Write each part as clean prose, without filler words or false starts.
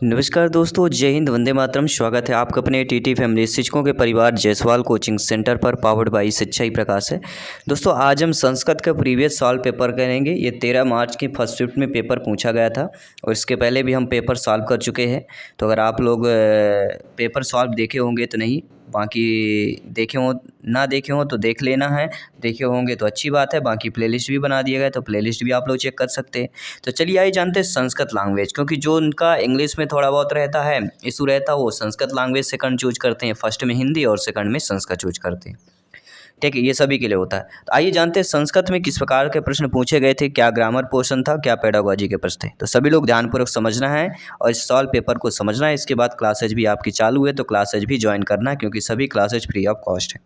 नमस्कार दोस्तों, जय हिंद, वंदे मातरम। स्वागत है आपका अपने टीटी फैमिली शिक्षकों के परिवार जायसवाल कोचिंग सेंटर पर, पावर्ड बाई सच्चाई प्रकाश है। दोस्तों, आज हम संस्कृत का प्रीवियस सॉल्व पेपर करेंगे। ये 13 मार्च की फर्स्ट शिफ्ट में पेपर पूछा गया था और इसके पहले भी हम पेपर सॉल्व कर चुके हैं। तो अगर आप लोग पेपर सॉल्व देखे होंगे तो नहीं, बाकी देखे हो ना देखे हो तो देख लेना है, देखे होंगे तो अच्छी बात है। बाकी प्लेलिस्ट भी बना दिया गया, तो प्लेलिस्ट भी आप लोग चेक कर सकते हैं। तो चलिए आइए जानते हैं संस्कृत लैंग्वेज, क्योंकि जो उनका इंग्लिश में थोड़ा बहुत रहता है इशू रहता है, वो संस्कृत लैंग्वेज सेकंड चूज करते हैं, फर्स्ट में हिंदी और सेकंड में संस्कृत चूज करते हैं। ठीक है, ये सभी के लिए होता है। तो आइए जानते हैं संस्कृत में किस प्रकार के प्रश्न पूछे गए थे, क्या ग्रामर पोर्शन था, क्या पेडागोजी के प्रश्न थे। तो सभी लोग ध्यानपूर्वक समझना है और इस सॉल्व पेपर को समझना है। इसके बाद क्लासेज भी आपकी चालू है, तो क्लासेज भी ज्वाइन करना है, क्योंकि सभी क्लासेज फ्री ऑफ कॉस्ट है।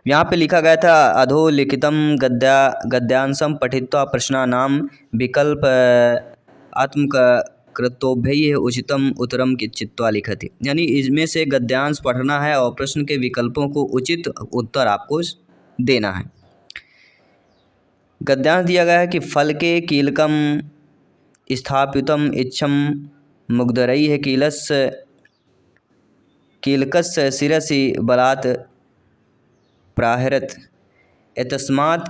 यहाँ पे लिखा गया था अधोलिखितम गद्यांशम पठित्वा प्रश्नानां विकल्प आत्मकृतोभ्यः उचितम उत्तरम चित्वा लिखति। यानी इसमें से गद्यांश पढ़ना है और प्रश्न के विकल्पों को उचित उत्तर आपको देना है। गद्यांश दिया गया है कि फल के कीलकम स्थापितम इच्छम मुग्धरैः कीलकस्य शिरसि बलात् प्राहरत एतस्मात्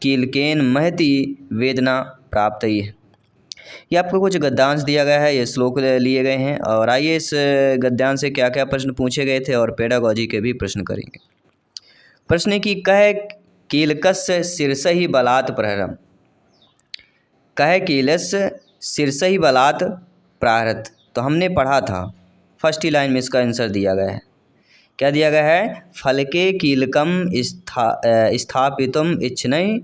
कीलकेन महती वेदना प्राप्त। ये आपको कुछ गद्यांश दिया गया है, ये श्लोक लिए गए हैं। और आइए इस गद्यांश से क्या क्या प्रश्न पूछे गए थे और पेडागोजी के भी प्रश्न करेंगे। प्रश्न की कह कीलकस्य शीर्षहि बलात् प्रहरम। कह कीलस्य शीर्षहि बलात् प्राहरत, तो हमने पढ़ा था, फर्स्ट ही लाइन में इसका आंसर दिया गया है। क्या दिया गया है? फल के कीलकम स्थापितुम इच्छनैः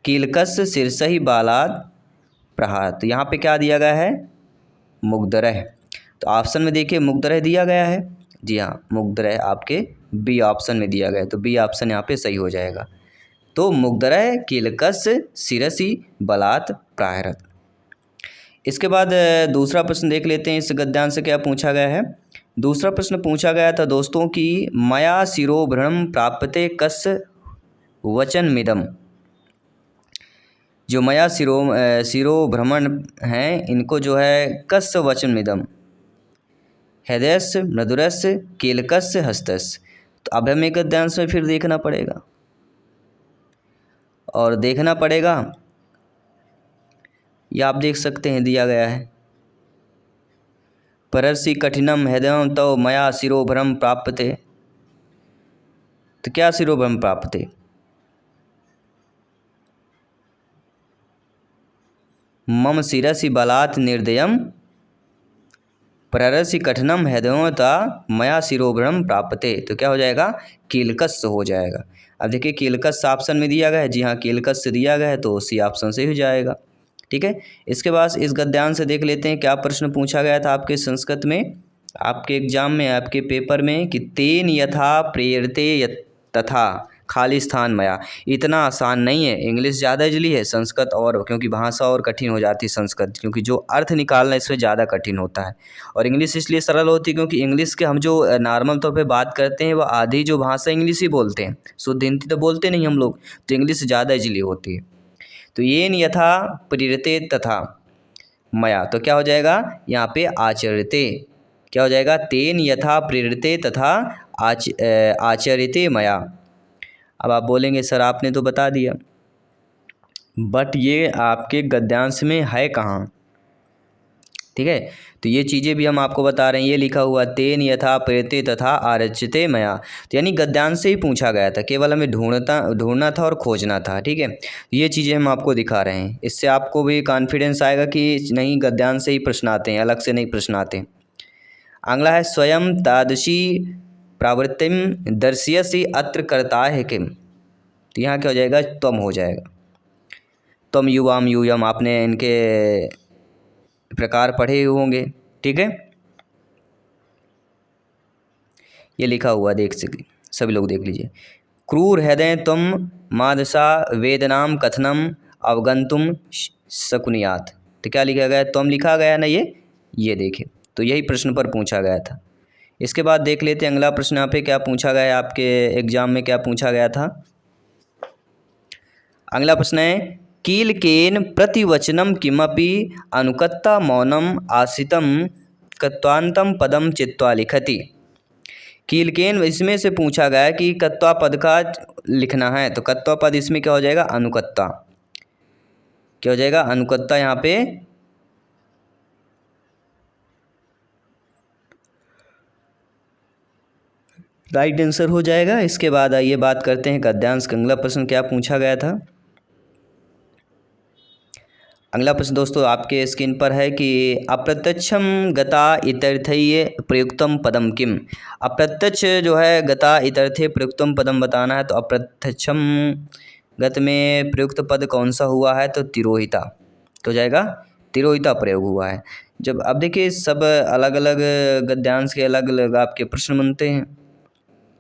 कीलकस्य शीर्षहि बलात् प्रहारत। तो यहाँ पे क्या दिया गया है? मुग्धरः। तो ऑप्शन में देखिए मुग्धरः दिया गया है। जी हाँ, मुग्धरः आपके बी ऑप्शन में दिया गया है, तो बी ऑप्शन यहाँ पे सही हो जाएगा। तो मुग्धरः कीलकस्य शिरसि बलात् प्राहरत। इसके बाद दूसरा प्रश्न देख लेते हैं, इस गद्यांश से क्या पूछा गया है। दूसरा प्रश्न पूछा गया था दोस्तों कि मया शिरोभ्रमं प्राप्यते कस्य वचनमिदम्। जो मया शिरोभ्रमण हैं, इनको जो है कस्य वचनमिदम्, हृदयस्य मृदुरस्य कीलकस्य हस्तस्य। तो अब हमें गद्यांश में फिर देखना पड़ेगा और देखना पड़ेगा, ये आप देख सकते हैं दिया गया है, परर्षि कठिनम हृदयं तो मया शिरोभ्रम प्राप्यते। तो क्या शिरोभ्रम प्राप्यते? मम शिरसि बलात् निर्दयम परर्षि कठिनम हृदयं ता मया शिरोभ्रम प्राप्यते। तो क्या हो जाएगा? कीलकस्य हो जाएगा। अब देखिए कीलकस्य ऑप्शन में दिया गया है, जी हाँ कीलकस्य दिया गया है, तो सी ऑप्शन से हो जाएगा। ठीक है, इसके बाद इस गद्यांश से देख लेते हैं क्या प्रश्न पूछा गया था आपके संस्कृत में, आपके एग्जाम में, आपके पेपर में, कि तेन यथा प्रेरते तथा खाली स्थान मया। इतना आसान नहीं है, इंग्लिश ज़्यादा इजली है, संस्कृत और क्योंकि भाषा और कठिन हो जाती है संस्कृत, क्योंकि जो अर्थ निकालना इसमें ज़्यादा कठिन होता है। और इंग्लिश इसलिए सरल होती है क्योंकि इंग्लिश के हम जो नॉर्मल तौर पे बात करते हैं, वो आधी जो भाषा इंग्लिश ही बोलते हैं, शुद्ध हिंदी तो बोलते नहीं हम लोग, तो इंग्लिश ज़्यादा इजली होती है। तो येन यथा प्रेरते तथा मया, तो क्या हो जाएगा यहाँ पे? आचरते। क्या हो जाएगा? तेन यथा प्रेरते तथा आचरते मया। अब आप बोलेंगे सर आपने तो बता दिया, बट ये आपके गद्यांश में है कहाँ? ठीक है, तो ये चीज़ें भी हम आपको बता रहे हैं। ये लिखा हुआ तेन यथा प्रेरते तथा आरच्यते मया, तो यानी गद्यांश से ही पूछा गया था, केवल हमें ढूंढना था और खोजना था। ठीक है, ये चीज़ें हम आपको दिखा रहे हैं, इससे आपको भी कॉन्फिडेंस आएगा कि नहीं गद्यांश से ही प्रश्न आते हैं, अलग से नहीं प्रश्न आते। अगला है स्वयं तादृशी प्रवृत्तिम दर्शयसि अत्र कर्ता है किम। तो यहाँ क्या हो जाएगा? त्वम हो जाएगा। त्वम युवाम यूयम, आपने इनके प्रकार पढ़े होंगे। ठीक है, ये लिखा हुआ देख सके, सभी लोग देख लीजिए। क्रूर हृदय तुम मादशा वेदनाम कथनम अवगंतुम शकुनियात। तो क्या लिखा गया? तुम लिखा गया ना, ये देखिए, तो यही प्रश्न पर पूछा गया था। इसके बाद देख लेते हैं अगला प्रश्न यहाँ पे क्या पूछा गया है, आपके एग्जाम में क्या पूछा गया था। अगला प्रश्न है कीलकेन प्रतिवचनम किमपि अनुकत्ता मौनम आसितम कत्वान्तं पदम चित्वा लिखति। कीलकेन इसमें से पूछा गया कि कत्वा पद का लिखना है, तो कत्वा पद इसमें क्या हो जाएगा, अनुकत्ता। क्या हो जाएगा, अनुकत्ता। यहाँ पे राइट आंसर हो जाएगा। इसके बाद आइए बात करते हैं गद्यांश का अगला प्रश्न क्या पूछा गया था। अगला प्रश्न दोस्तों आपके स्क्रीन पर है कि अप्रत्यक्षम गता इतर्थ्ये प्रयुक्तम पदम किम। अप्रत्यक्ष जो है गता इतर्थे प्रयुक्तम पदम बताना है, तो अप्रत्यक्षम गत में प्रयुक्त पद कौन सा हुआ है, तो तिरोहिता। तो जाएगा तिरोहिता प्रयोग हुआ है। जब अब देखिए सब अलग अलग गद्यांश के अलग अलग आपके प्रश्न बनते हैं,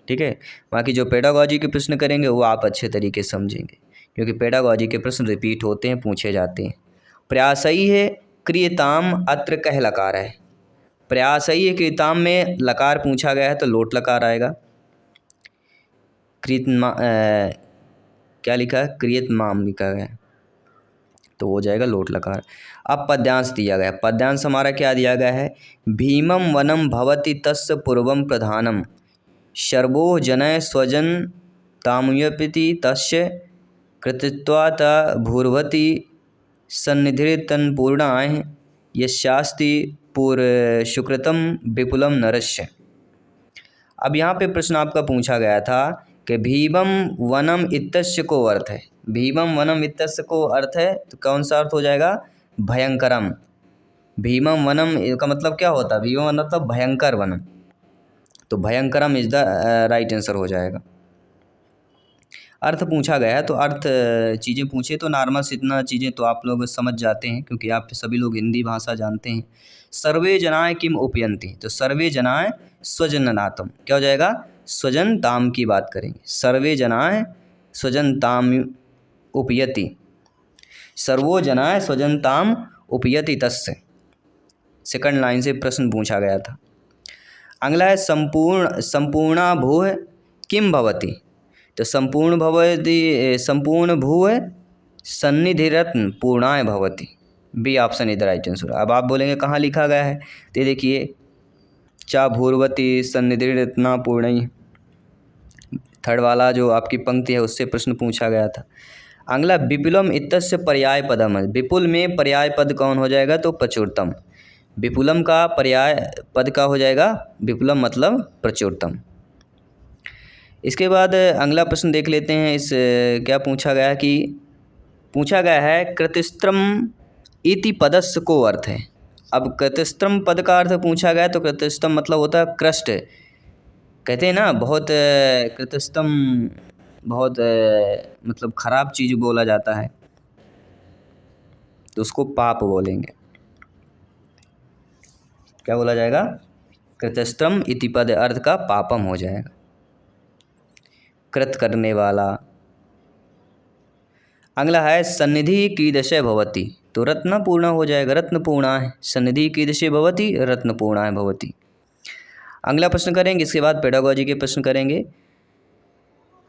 ठीक है। बाकी जो पेडागॉजी के प्रश्न करेंगे वो आप अच्छे तरीके से समझेंगे, क्योंकि पेडागॉजी के प्रश्न रिपीट होते हैं, पूछे जाते हैं। प्रयासई है क्रियताम अत्र कह लकार है। प्रयासई है क्रियताम में लकार पूछा गया है, तो लोट लकार आएगा। क्या लिखा है, क्रियतमाम लिखा गया है, तो हो जाएगा लोट लकार। अब पद्यांश दिया गया है। पद्यांश हमारा क्या दिया गया है, भीमम वनम भवति तस्य पूर्वम प्रधानम शर्वो जनय स्वजन तामुयपिति तस्य कृतित्वात् भूर्भति सन्निधिर्तन्पूर्णाय यशास्ति पूर्व सुकृतम विपुलम नरस्य। अब यहाँ पे प्रश्न आपका पूछा गया था कि भीमम वनम इत्यस्य को अर्थ है। भीमम वनम इत्यस्य को अर्थ है, तो कौन सा अर्थ हो जाएगा, भयंकरम। भीमम वनम का मतलब क्या होता है, भीमम मतलब भयंकर वनम, तो भयंकरम इज द राइट आंसर हो जाएगा। अर्थ पूछा गया है, तो अर्थ चीज़ें पूछे तो नॉर्मल इतना चीज़ें तो आप लोग समझ जाते हैं, क्योंकि आप सभी लोग हिंदी भाषा जानते हैं। सर्वे जनाय किम उपयंती, तो सर्वे जनाय स्वजननातम, क्या हो जाएगा, स्वजन ताम की बात करेंगे। सर्वे जनाय स्वजन ताम उपयति, सर्वो जनाय स्वजन ताम उपयति तस्य। सेकंड लाइन से प्रश्न पूछा गया था। अगला है संपूर्णा भूः किम भवति, तो संपूर्ण भवति, संपूर्ण भूः सन्निधिरत्न पूर्णाय भवति। बी ऑप्शन इधर राइट आंसर। अब आप बोलेंगे कहाँ लिखा गया है, तो देखिए चा भूर्वती सन्निधिरत्ना पूर्णई, थर्ड वाला जो आपकी पंक्ति है उससे प्रश्न पूछा गया था। अगला विपुलम इत्यस्य पर्याय पदम है। विपुल में पर्याय पद कौन हो जाएगा, तो प्रचुरतम। विपुलम का पर्याय पद का हो जाएगा, विपुलम मतलब प्रचुरतम। इसके बाद अगला प्रश्न देख लेते हैं। इस क्या पूछा गया कि पूछा गया है कृतिस्त्रम इति पदस्य को अर्थ है। अब कृतिस्त्रम पद का अर्थ पूछा गया, तो कृतिस्त्रम मतलब होता है कृष्ट। कहते हैं ना बहुत कृतिस्त्रम बहुत मतलब खराब चीज़ बोला जाता है, तो उसको पाप बोलेंगे। क्या बोला जाएगा, कृतिस्त्रम इति पद अर्थ का पापम हो जाएगा, कृत करने वाला। अगला है सन्निधि कीदृशे भवति, तो रत्नपूर्ण हो जाएगा, रत्नपूर्णा है। सन्निधि कीदृशे भवति, रत्नपूर्णा भवति। अगला प्रश्न करेंगे, इसके बाद पेडागॉजी के प्रश्न करेंगे।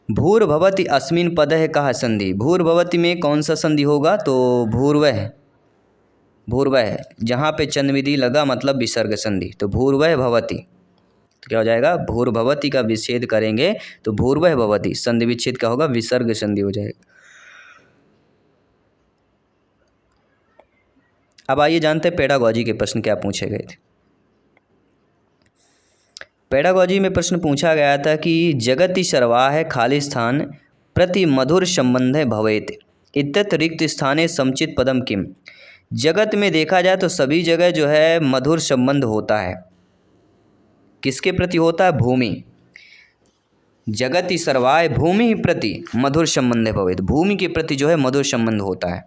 भूर्भवति अस्मिन् पदः कः संधि। भूर्भवति में कौन सा संधि होगा, तो भूर्वः। भूर्वः जहाँ पे चंद विधि लगा मतलब विसर्ग संधि, तो भूर्वः भवति। तो क्या हो जाएगा, भूर्भवति का विच्छेद करेंगे तो भूर्वः भवति, संधि विच्छेद क्या होगा, विसर्ग संधि हो जाएगा। अब आइए जानते हैं पेडागॉजी के प्रश्न क्या पूछे गए थे। पेडागॉजी में प्रश्न पूछा गया था कि जगति सर्वाः खाली स्थान प्रति मधुर संबंध भवेत् इत्यत्र रिक्त स्थाने समुचित पदम किम। जगत में देखा जाए तो सभी जगह जो है मधुर संबंध होता है, किसके प्रति होता है, भूमि। जगति सर्वाय भूमि प्रति मधुर संबंध भवेत्, भूमि के प्रति जो है मधुर संबंध होता है।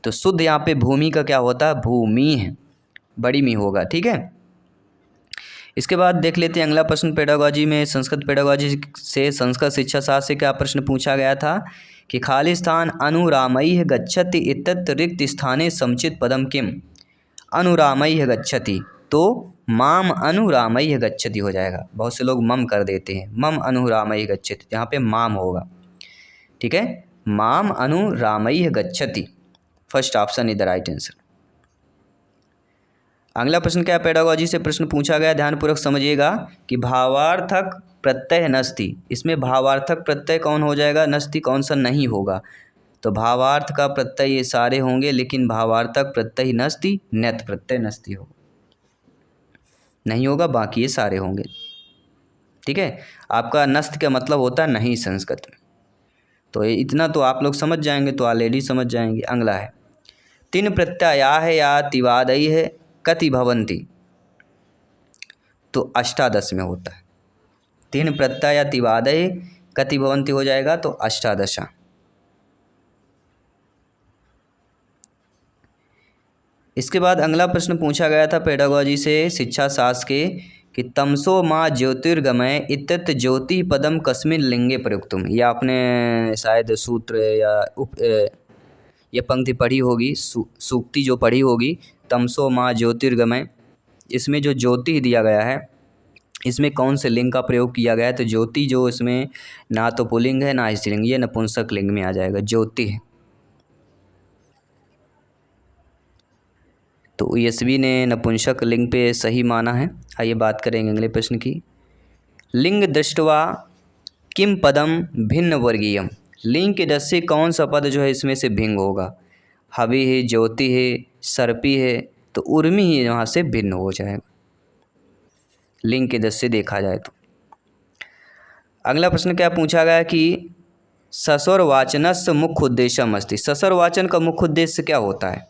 तो शुद्ध यहाँ पे भूमि का क्या होता है, भूमि है, बड़ी मी होगा, ठीक है। इसके बाद देख लेते हैं अगला प्रश्न पेडागॉजी में। संस्कृत पेडागॉजी से संस्कृत शिक्षा शास्त्र से क्या प्रश्न पूछा गया था कि खाली स्थान अनुरामैः गच्छति इत्यत्र रिक्त स्थाने समुचित पदम किम। अनुरामैः गच्छति, तो माम अनुरामैः गच्छति हो जाएगा। बहुत से लोग मम कर देते हैं, मम अनुरामैः गच्छति, यहाँ पे माम होगा, ठीक है। माम अनुरामैः गच्छति। First option is the right answer. अगला प्रश्न क्या पेडागोजी से प्रश्न पूछा गया, ध्यानपूर्वक समझिएगा कि भावार्थक प्रत्यय नस्ति, इसमें भावार्थक प्रत्यय कौन हो जाएगा, नस्ति कौन सा नहीं होगा। तो भावार्थ का प्रत्यय ये सारे होंगे, लेकिन भावार्थक प्रत्यय नस्ति, नेत प्रत्यय नस्ति होगा, नहीं होगा, बाकी ये सारे होंगे। ठीक है, आपका नस्त का मतलब होता है नहीं संस्कृत में। तो ये इतना तो आप लोग समझ जाएंगे, तो ऑलरेडी समझ जाएंगे। अगला है तीन प्रत्यया है या तिवादयी है कति भवंती, तो अष्टादश में होता है। तीन प्रत्यय या तिवादय कति भवंती हो जाएगा, तो अष्टादशा। इसके बाद अगला प्रश्न पूछा गया था पेडागोजी से शिक्षा शास्त्र के कि तमसो माँ ज्योतिर्गमय इत्यत ज्योति पदम कस्मिन लिंगे प्रयुक्तम। ये आपने शायद सूत्र या ये पंक्ति पढ़ी होगी, सूक्ति जो पढ़ी होगी, तमसो माँ ज्योतिर्गमय, इसमें जो ज्योति दिया गया है इसमें कौन से लिंग का प्रयोग किया गया है। तो ज्योति जो इसमें ना तो पुल्लिंग है ना स्त्रीलिंग, ये नपुंसक लिंग में आ जाएगा, ज्योति है। तो यशवी ने नपुंसक लिंग पे सही माना है। आइए बात करेंगे अगले प्रश्न की। लिंग दृष्टवा किम पदम भिन्न वर्गीयम, लिंग के दृष्टि से कौन सा पद जो है इसमें से भिन्न होगा। हवि है, ज्योति है, सर्पी है, तो उर्मी ही यहाँ से भिन्न हो जाएगा लिंग के दृष्टि से देखा जाए तो। अगला प्रश्न क्या पूछा गया कि सस्वर वाचनस्य मुख्य उद्देश्यम अस्ति, सस्वर वाचन का मुख्य उद्देश्य क्या होता है।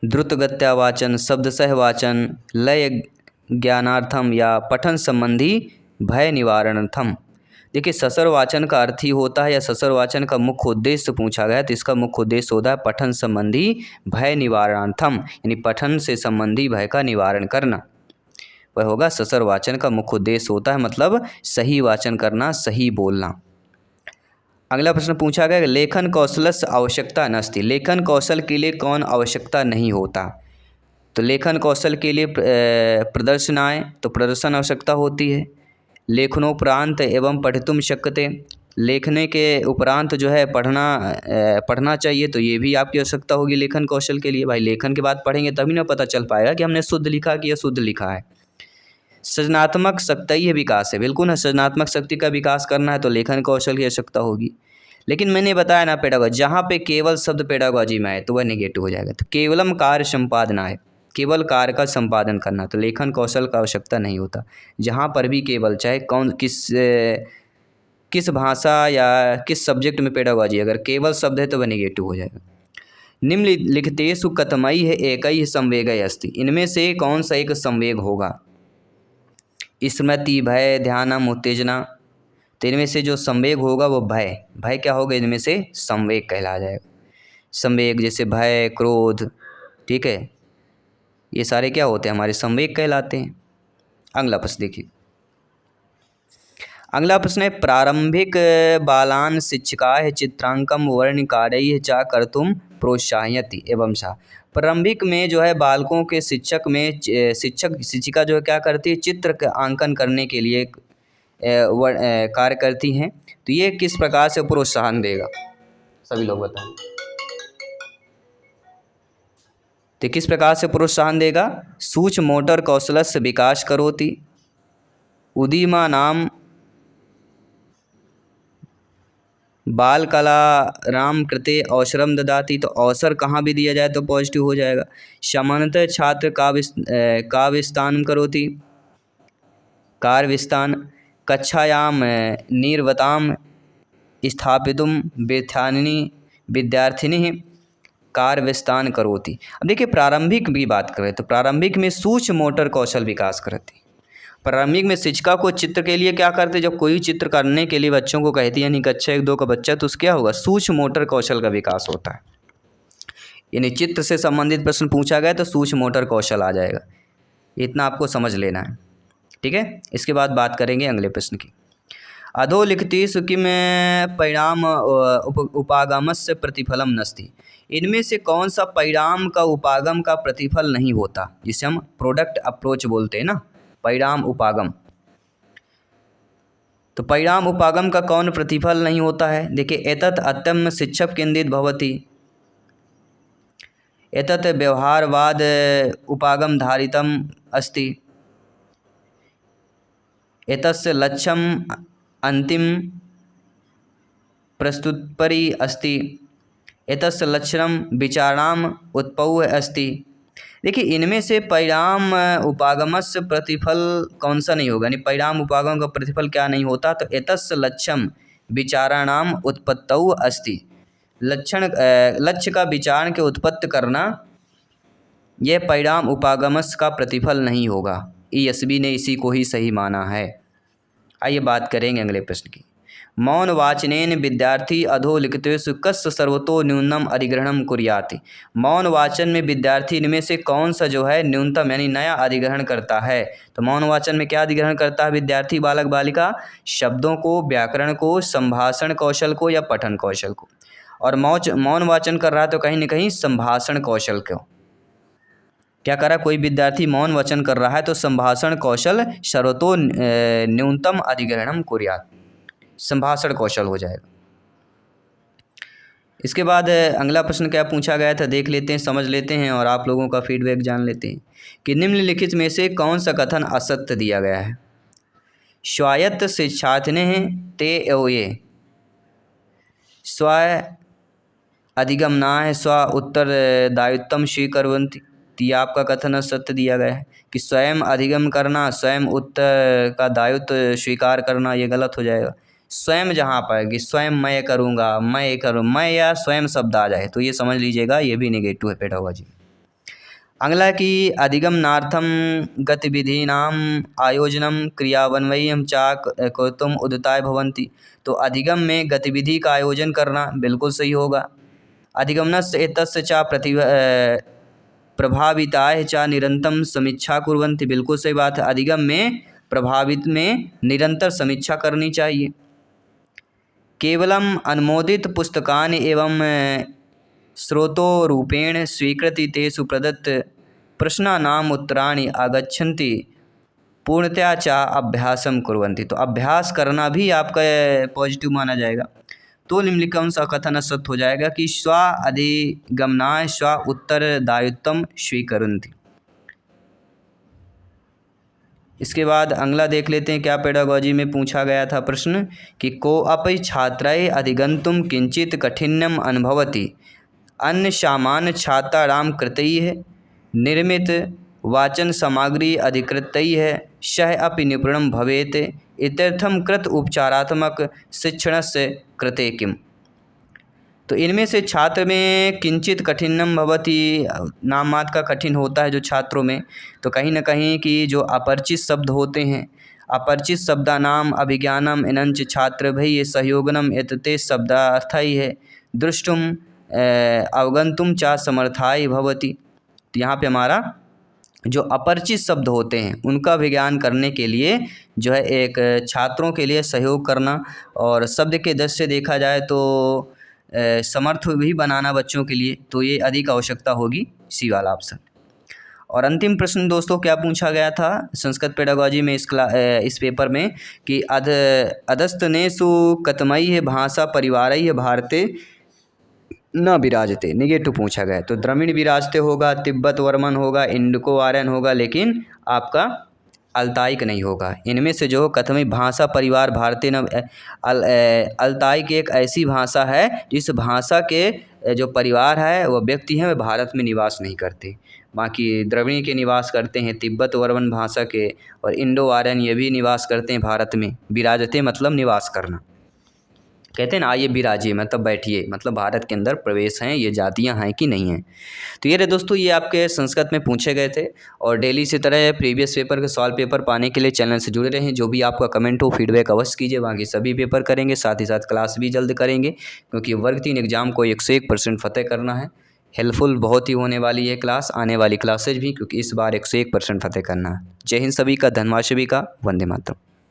द्रुतगत्या वाचन, शब्दशः वाचन, लय ज्ञानार्थम या पठन संबंधी भय निवारणार्थम। देखिए सस्वर वाचन का अर्थ ही होता है, या सस्वर वाचन का मुख्य उद्देश्य पूछा गया तो इसका मुख्य उद्देश्य होता है पठन संबंधी भय निवारणार्थम, यानी पठन से संबंधी भय का निवारण करना, वह होगा सस्वर वाचन का मुख्य उद्देश्य होता है, मतलब सही वाचन करना, सही बोलना। अगला प्रश्न पूछा गया लेखन कौशलस्य आवश्यकता नस्ति, लेखन कौशल के लिए कौन आवश्यकता नहीं होता। तो लेखन कौशल के लिए प्रदर्शन आए तो प्रदर्शन आवश्यकता होती है। लेखनोपरांत एवं पठितुम शक्यते, लेखने के उपरांत जो है पढ़ना चाहिए, तो ये भी आपकी आवश्यकता होगी लेखन कौशल के लिए। भाई लेखन के बाद पढ़ेंगे तभी ना पता चल पाएगा कि हमने शुद्ध लिखा कि अशुद्ध लिखा है। सृजनात्मक शक्ति विकास है, बिल्कुल है, सृजनात्मक शक्ति का विकास करना है तो लेखन कौशल की आवश्यकता होगी। लेकिन मैंने बताया ना पेडागोजी, जहाँ पे केवल शब्द पेडागोजी में आए तो वह नेगेटिव हो जाएगा। तो केवलम कार्य संपादना है, केवल कार्य का संपादन करना, तो लेखन कौशल का आवश्यकता नहीं होता। जहाँ पर भी केवल, चाहे कौन किस भाषा या किस सब्जेक्ट में पेडागोजी, अगर केवल शब्द है तो वह नेगेटिव हो जाएगा। निम्नलिखितेषु कथमैः एकैः संवेगः अस्ति, इनमें से कौन सा एक संवेग होगा। स्मृति, भय, ध्यानम, उत्तेजना, तो इनमें से जो संवेग होगा वो भय, भय क्या होगा, इनमें से संवेग कहला जाएगा। संवेग जैसे भय, क्रोध, ठीक है, ये सारे क्या होते हैं, हमारे संवेग कहलाते हैं। अगला प्रश्न देखिए, अगला प्रश्न है प्रारंभिक बालान शिक्षिकाः चित्रांकम वर्णकार्यैः च कर्तुम प्रोत्साहयति एवं सा। प्रारंभिक में जो है बालकों के शिक्षिका जो है क्या करती है, चित्र का अंकन करने के लिए कार्य करती हैं। तो ये किस प्रकार से प्रोत्साहन देगा, सभी लोग बताएं। तो किस प्रकार से प्रोत्साहन देगा, सूक्ष्म मोटर कौशलस्य विकास करोति, उदीमा नाम बाल कला राम कृते अवसरम ददाति, तो अवसर कहाँ भी दिया जाए तो पॉजिटिव हो जाएगा। सामान्यतः छात्र काव्यस्थान करोति, कार्यविस्तान, कक्षायां निर्वतां स्थापितुं विद्यार्थिनी कार्यविस्तान करोति। अब देखिए प्रारंभिक भी बात करें तो प्रारंभिक में सूक्ष्म मोटर कौशल विकास करती। प्रारंभिक में शिक्षिका को चित्र के लिए क्या करते, जब कोई चित्र करने के लिए बच्चों को कहती है, यानी कक्षा 1-2 का बच्चा, तो उसका क्या होगा, सूक्ष्म मोटर कौशल का विकास होता है। यानी चित्र से संबंधित प्रश्न पूछा गया तो सूक्ष्म मोटर कौशल आ जाएगा, इतना आपको समझ लेना है, ठीक है। इसके बाद बात करेंगे अगले प्रश्न की। अधोलिखितेषु किम परिणाम उपागमस्य प्रतिफलम नस्ति, इनमें से कौन सा परिणाम का उपागम का प्रतिफल नहीं होता, जिसे हम प्रोडक्ट अप्रोच बोलते हैं ना, परिणाम उपागम। तो परिणाम उपागम का कौन प्रतिफल नहीं होता है? देखिए, एतत् अत्यम शिक्षक केंद्रित भवति, एतत् व्यवहारवाद उपागम धारितम अस्ति, एतस्य लक्ष्यम अंतिम प्रस्तुतपरि अस्ति, एतस्य लक्षणम विचाराणाम उत्पौ अस्ति। देखिए, इनमें से परिणाम उपागमस्य प्रतिफल कौन सा नहीं होगा, यानी परिणाम उपागम का प्रतिफल क्या नहीं होता? तो एतस्य लक्ष्यम विचाराणाम उत्पत्तौ अस्ति, लक्ष्य का विचार के उत्पत्ति करना यह परिणाम उपागमस्य का प्रतिफल नहीं होगा। ईएसबी ने इसी को ही सही माना है। आइए बात करेंगे अगले प्रश्न की। मौन वाचनेन विद्यार्थी अधोलिखितेषु कस्य सर्वतो न्यूनतम अधिग्रहणम कुर्यात्। मौन वाचन में विद्यार्थी इनमें से कौन सा जो है न्यूनतम यानी नया अधिग्रहण करता है? तो मौन वाचन में क्या अधिग्रहण करता है विद्यार्थी बालक बालिका? शब्दों को, व्याकरण को, संभाषण कौशल को या पठन कौशल को। और मौन वाचन कर रहा है तो कहीं ना कहीं संभाषण कौशल को क्या कर रहा है? कोई विद्यार्थी मौन वचन कर रहा है तो संभाषण कौशल सर्वतो न्यूनतम अधिग्रहणम कुर्यात्, संभाषण कौशल हो जाएगा। इसके बाद अगला प्रश्न क्या पूछा गया था देख लेते हैं, समझ लेते हैं और आप लोगों का फीडबैक जान लेते हैं कि निम्नलिखित में से कौन सा कथन असत्य दिया गया है? स्वायत्त शिक्षार्थिनः ते एवं स्व अधिगमनाः स्व उत्तरदायित्वं स्वीकुर्वन्ति। ये आपका कथन सत्य दिया गया है कि स्वयं अधिगम करना, स्वयं उत्तर का दायित्व स्वीकार करना, ये गलत हो जाएगा। स्वयं जहाँ पर कि स्वयं मैं करूँगा, मैं करूँ, मैं या स्वयं शब्द आ जाए तो ये समझ लीजिएगा ये भी नेगेटिव है पेडागोजी। अगला कि अधिगमनार्थम गतिविधीनाम आयोजनम क्रियान्वयम् च कर्तुम् उदिताः भवन्ति। तो अधिगम में गतिविधि का आयोजन करना बिल्कुल सही होगा। अधिगमनस्य एतस्य च प्रभाविताः च निरंतरं समीक्षा कुर्वन्ति, बिल्कुल सही बात है। अधिगम में प्रभावित में निरंतर समीक्षा करनी चाहिए। केवलम अनुमोदित पुस्तकानि एवं स्रोतोरूपेण स्वीकृति तेषु प्रदत्त प्रश्नानाम् उत्तराणि आगच्छन्ति पूर्णतया च अभ्यासम कुर्वन्ति। तो अभ्यास करना भी आपका पॉजिटिव माना जाएगा। तो निम्नलिखित सा कथन सत्य हो जाएगा कि स्व अधिगमनाय स्व उत्तरदायित्वं स्वीकुर्वन्ति। इसके बाद अगला देख लेते हैं क्या पेडागोजी में पूछा गया था प्रश्न कि को अपि छात्राय अधिगन्तुं किंचित कठिन्यम अनुभवति अन्य सामान्य छात्राणां कृतैः निर्मित वाचन सामग्री अधिकृतैः सह अपि निपुणं भवेत् इत्यर्थं कृत उपचारात्मक शिक्षणस्य कृते किम्। तो इनमें से छात्र में किंचित कठिनम भवति, नाम मात्र का कठिन होता है जो छात्रों में, तो कहीं न कहीं कि जो अपरिचित शब्द होते हैं, अपरिचित शब्दानाम अभिज्ञानम इनंच छात्र भई सहयोगनम एतते शब्दार्थाई है दृष्टुम अवगंतुम च समर्थाय भवति। तो यहाँ पे हमारा जो अपरिचित शब्द होते हैं उनका विज्ञान करने के लिए जो है एक छात्रों के लिए सहयोग करना और शब्द के दृष्टि से देखा जाए तो समर्थ भी बनाना बच्चों के लिए, तो ये अधिक आवश्यकता होगी, सी वाला ऑप्शन। और अंतिम प्रश्न दोस्तों क्या पूछा गया था संस्कृत पेडागोजी में इस पेपर में कि अधस्तनेषु कतमैः भाषा परिवारैः भारते न विराजते, नेगेटिव पूछा गया। तो द्रविड़ विराजते होगा, तिब्बत वर्मन होगा, इंडिको आर्यन होगा, लेकिन आपका अल्ताइक नहीं होगा। इनमें से जो कथमी भाषा परिवार भारतीय न अल्ताइक एक ऐसी भाषा है जिस भाषा के जो परिवार है वह व्यक्ति हैं वे भारत में निवास नहीं करते, बाकी द्रविड़ के निवास करते हैं, तिब्बत वर्मन भाषा के और इंडो आर्यन ये भी निवास करते हैं भारत में। विराजते मतलब निवास करना, कहते हैं ना आइए विराजिए मतलब बैठिए, मतलब भारत के अंदर प्रवेश हैं, ये जातियां हैं कि नहीं हैं। तो ये रहे दोस्तों, ये आपके संस्कृत में पूछे गए थे। और डेली इसी तरह प्रीवियस पेपर के सॉल्व पेपर पाने के लिए चैनल से जुड़े रहें। जो भी आपका कमेंट हो फीडबैक अवश्य कीजिए, बाकी सभी पेपर करेंगे, साथ ही साथ क्लास भी जल्द करेंगे क्योंकि वर्ग 3 एग्जाम को 101% फतेह करना है। हेल्पफुल बहुत ही होने वाली है क्लास, आने वाली क्लासेज भी, क्योंकि इस बार 101% फतेह करना है। जय हिंद सभी का, धन्यवाद सभी का, वंदे मातरम।